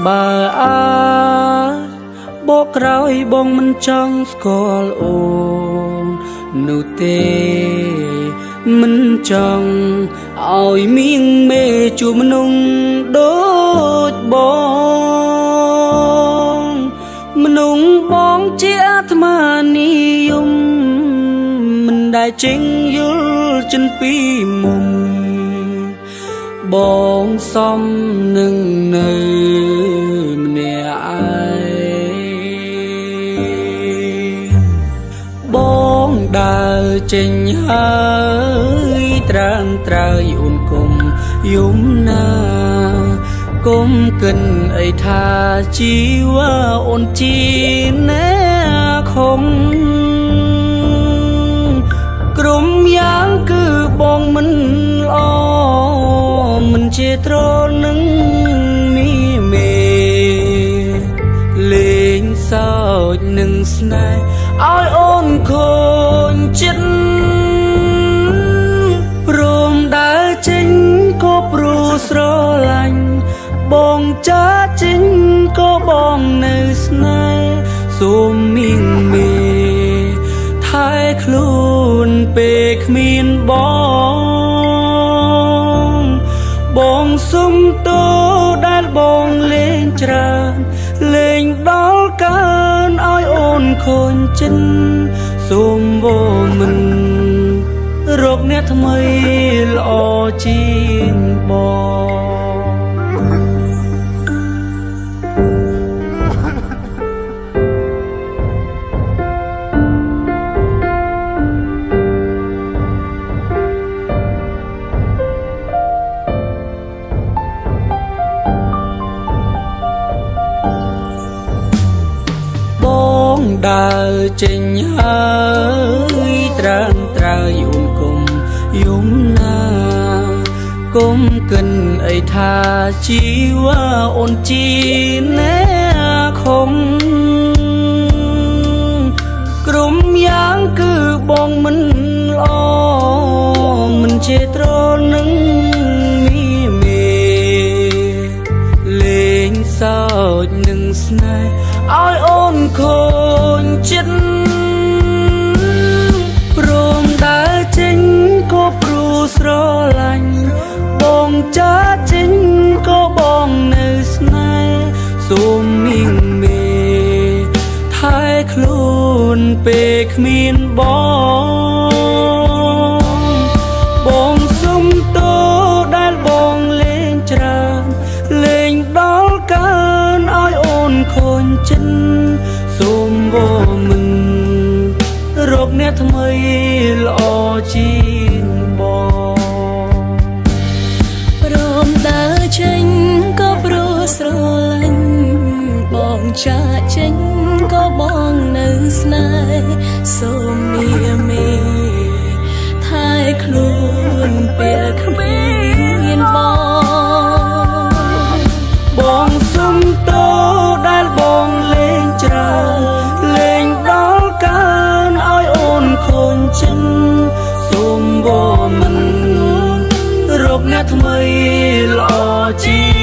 បើបកក្រោយបងមិនចង់ស្គាល់អូននោះទេមិនចង់ឲ្យមីងមេជួបមនុស្សដូចបងមនុស្សបងជាអាត្មានិយមមិនដែលចេញយល់ចិនពីមុំបងសំនឹងនៅម្នាក់ឯងបងដើរចេញហើយត្រាំត្រើយអូនគុំយំណាគុំកិនអីថាជីវ៉ាអូនជីណែខំក្រុមយ៉ាងគឺបងមិនល្អមិនជាត្រនឹងមីមេលេងសើចនឹងស្នេហ៍ឲ្យអូនខូចចិត្តព្រមដើរចេញក៏ព្រោះស្រឡាញ់បងចាចេញក៏បងនៅស្នេហ៍សូមមីងមេថែខ្លួនពេលគ្មានបងសុំតោដែលបងលេងច្រើនលេងដល់កើនឲ្យអូនខូចចិត្តសូមវមិនរកអ្នកថ្មីល្អជាងបងដើរចេញហើយត្រាំត្រើយអូនគុំយំណាគុំកិនអីថាជីវ៉ាអូនជីណែខំក្រុមយ៉ាងគឺបងមិនល្អមិនជាត្រនឹងមីមេលេងសើចនឹងស្នេហ៍ឲ្យអូនខូចចិត្តព្រមដើរចេញក៏ព្រោះស្រឡាញ់បងចាចេញក៏បងនៅស្នេហ៍សូមមីងមេថែខ្លួនពេលគ្មានបងសុំតោដែលបងលេងច្រើនលេងដល់កើនឲ្យអូនខូចចិត្តសូមវមិនរកអ្នកថ្មីល្អជាងបងព្រមដើរចេញក៏ព្រោះស្រឡាញ់បងចាចេញក៏បងនៅស្នេហ៍សូមមីមេថែខ្លួនពេលគ្មានបងសុំតោដែលបងលេងច្រើនលេងដល់កើនឲ្យអូនខូចចិត្តសូមវមិនរកអ្នកថ្មីល្អជា